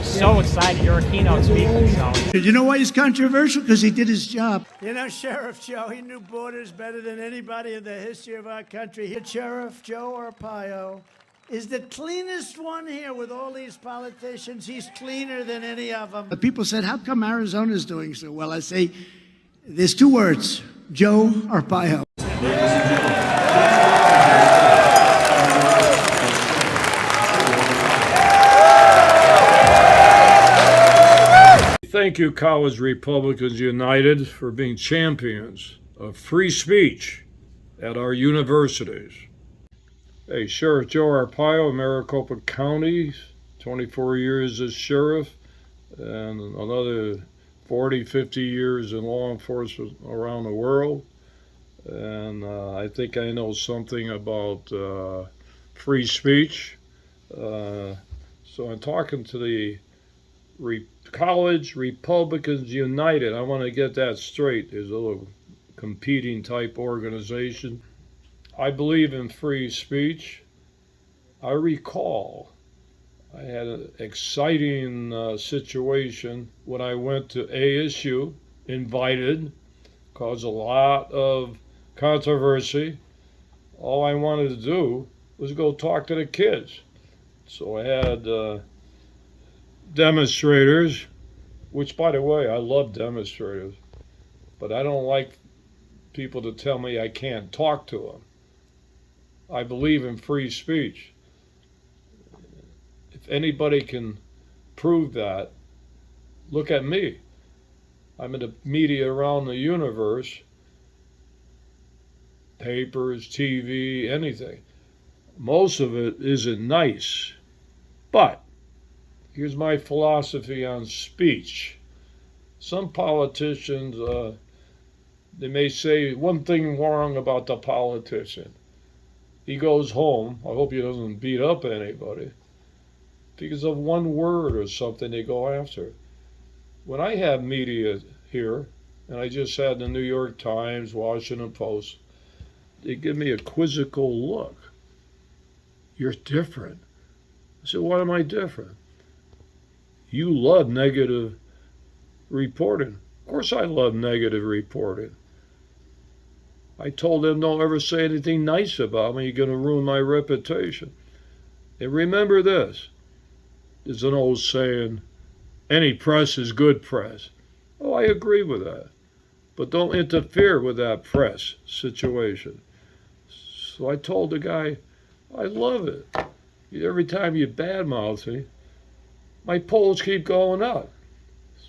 so excited. You're a keynote speaker, so. You know why he's controversial? Because he did his job. You know, Sheriff Joe, he knew borders better than anybody in the history of our country. Sheriff Joe Arpaio is the cleanest one here with all these politicians. He's cleaner than any of them. People said, how come Arizona's doing so well? I say, there's two words, Joe Arpaio. Thank you, College Republicans United, for being champions of free speech at our universities. Hey, Sheriff Joe Arpaio, Maricopa County, 24 years as sheriff, and another 40, 50 years in law enforcement around the world. And I think I know something about free speech. So I'm talking to the College Republicans United. I want to get that straight. There's a little competing type organization. I believe in free speech. I recall I had an exciting situation when I went to ASU, invited, caused a lot of controversy. All I wanted to do was go talk to the kids. So I had demonstrators, which, by the way, I love demonstrators, but I don't like people to tell me I can't talk to them. I believe in free speech. If anybody can prove that, look at me. I'm in the media around the universe, papers, TV, anything. Most of it isn't nice, but here's my philosophy on speech. Some politicians, they may say one thing wrong about the politician. He goes home, I hope he doesn't beat up anybody, because of one word or something they go after. When I have media here, and I just had the New York Times, Washington Post, they give me a quizzical look. You're different. I said, why am I different? You love negative reporting. Of course I love negative reporting. I told them don't ever say anything nice about me. You're going to ruin my reputation. And remember this. There's an old saying, any press is good press. Oh, I agree with that. But don't interfere with that press situation. So I told the guy, I love it. Every time you badmouth me, my polls keep going up.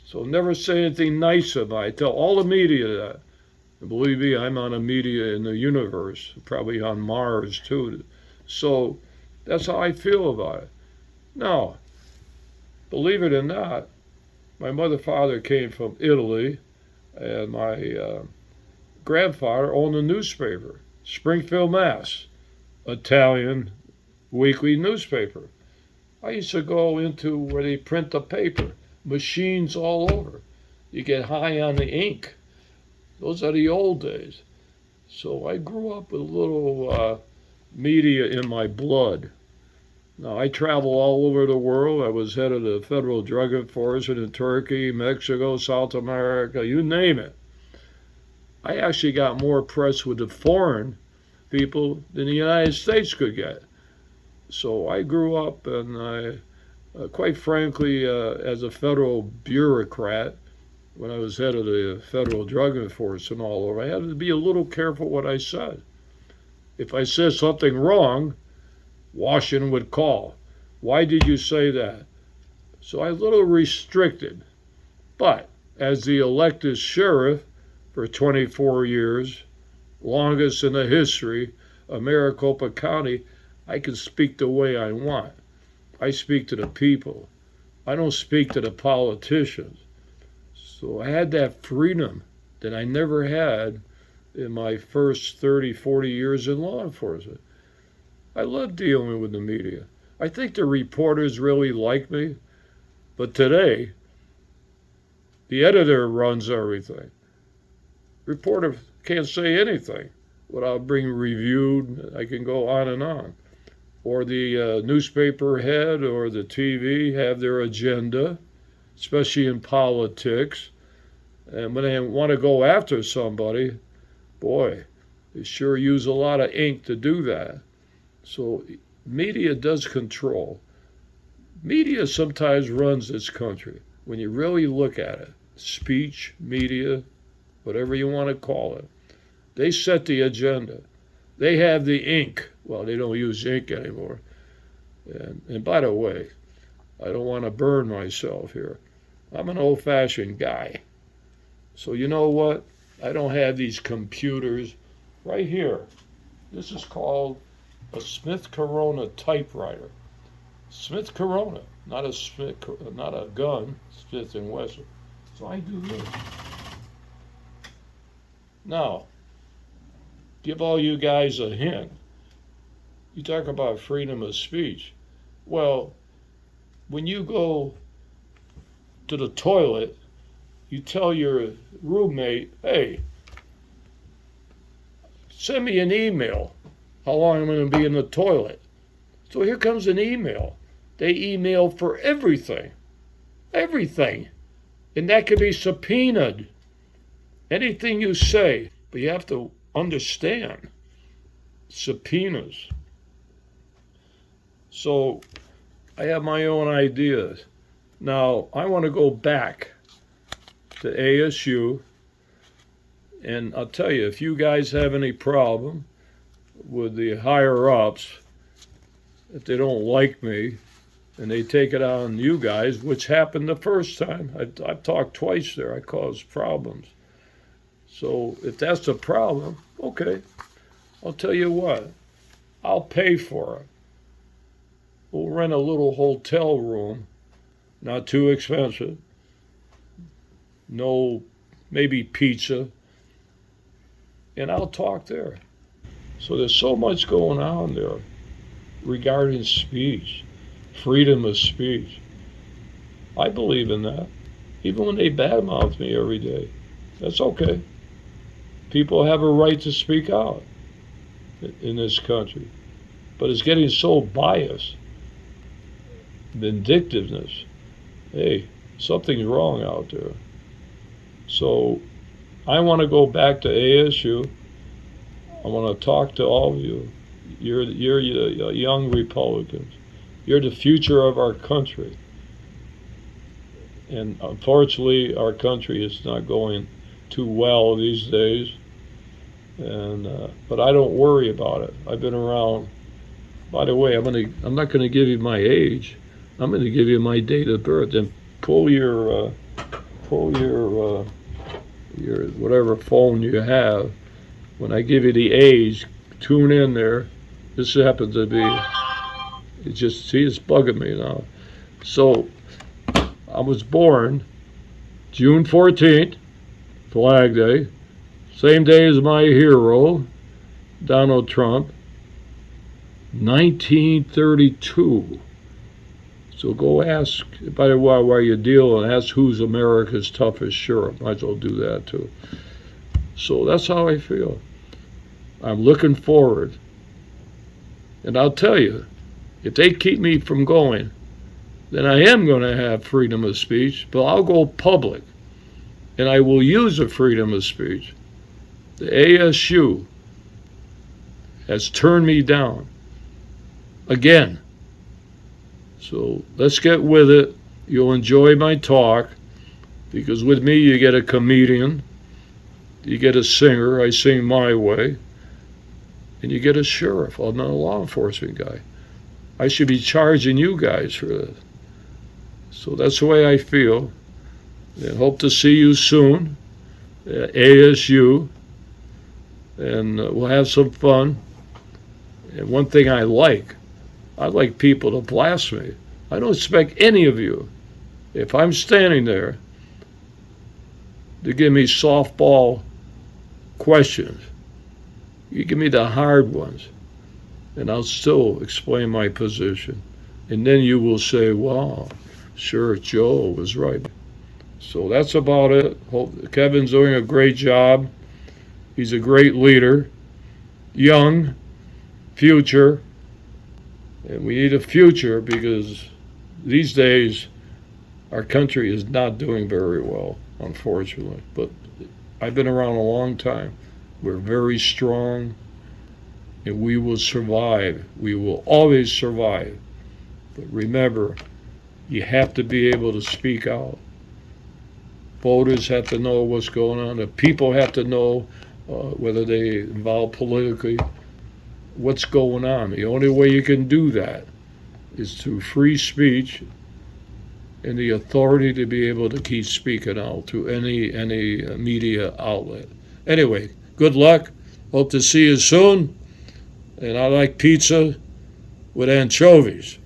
So never say anything nice about it. I tell all the media that. And believe me, I'm on a media in the universe, probably on Mars too. So that's how I feel about it. Now, believe it or not, my mother and father came from Italy, and my grandfather owned a newspaper, Springfield, Mass., Italian weekly newspaper. I used to go into where they print the paper, machines all over. You get high on the ink. Those are the old days. So I grew up with a little media in my blood. Now, I travel all over the world. I was head of the Federal Drug Enforcement in Turkey, Mexico, South America, you name it. I actually got more press with the foreign people than the United States could get. So I grew up, and I, quite frankly, as a federal bureaucrat, when I was head of the Federal Drug Enforcement all over, I had to be a little careful what I said. If I said something wrong, Washington would call. Why did you say that? So I was a little restricted. But as the elected sheriff for 24 years, longest in the history of Maricopa County, I can speak the way I want. I speak to the people. I don't speak to the politicians. So I had that freedom that I never had in my first 30, 40 years in law enforcement. I love dealing with the media. I think the reporters really like me. But today, the editor runs everything. Reporter can't say anything without being reviewed. I can go on and on. or the newspaper head or the TV have their agenda, especially in politics. And when they want to go after somebody, boy, they sure use a lot of ink to do that. So media does control. Media sometimes runs this country. When you really look at it, speech, media, whatever you want to call it, they set the agenda. They have the ink. Well, they don't use ink anymore. And by the way, I don't want to burn myself here. I'm an old-fashioned guy. So you know what? I don't have these computers right here. This is called a Smith Corona typewriter. Smith Corona, not a gun, Smith & Wesson. So I do this. Now, give all you guys a hint. You talk about freedom of speech. Well, when you go to the toilet, you tell your roommate, hey, send me an email how long I'm going to be in the toilet. So here comes an email. They email for everything. Everything. And that can be subpoenaed. Anything you say. But you have to understand subpoenas. So I have my own ideas. Now, I want to go back to ASU. And I'll tell you, if you guys have any problem with the higher-ups, if they don't like me, and they take it on you guys, which happened the first time. I've talked twice there. I caused problems. So if that's a problem, okay. I'll tell you what. I'll pay for it. We'll rent a little hotel room, not too expensive. No, maybe pizza. And I'll talk there. So there's so much going on there regarding speech, freedom of speech. I believe in that. Even when they badmouth me every day, that's okay. People have a right to speak out in this country. But it's getting so biased, vindictiveness. Hey, something's wrong out there. So I want to go back to ASU. I want to talk to all of you. You're young Republicans. You're the future of our country. And unfortunately, our country is not going too well these days. And but I don't worry about it. I've been around. By the way, I'm not going to give you my age. I'm going to give you my date of birth. And pull your whatever phone you have. When I give you the age, tune in there. This happens to be. It's bugging me now. So I was born June 14th, Flag Day, same day as my hero, Donald Trump, 1932. So go ask, by the way, while you're dealing, ask who's America's toughest sheriff. Might as well do that too. So that's how I feel. I'm looking forward. And I'll tell you, if they keep me from going, then I am going to have freedom of speech, but I'll go public. And I will use the freedom of speech. The ASU has turned me down again. So let's get with it. You'll enjoy my talk, because with me you get a comedian, you get a singer, I sing my way, and you get a sheriff. I'm not a law enforcement guy. I should be charging you guys for this. So that's the way I feel. And hope to see you soon at ASU, and we'll have some fun. And one thing I like people to blast me. I don't expect any of you, if I'm standing there, to give me softball questions. You give me the hard ones, and I'll still explain my position. And then you will say, wow, sure, Joe was right. So that's about it. Kevin's doing a great job. He's a great leader, young, future, And we need a future because these days our country is not doing very well, unfortunately. But I've been around a long time. We're very strong, and we will survive. We will always survive. But remember, you have to be able to speak out. Voters have to know what's going on. The people have to know, whether they involve politically, what's going on. The only way you can do that is through free speech and the authority to be able to keep speaking out through any media outlet. Anyway, good luck. Hope to see you soon. And I like pizza with anchovies.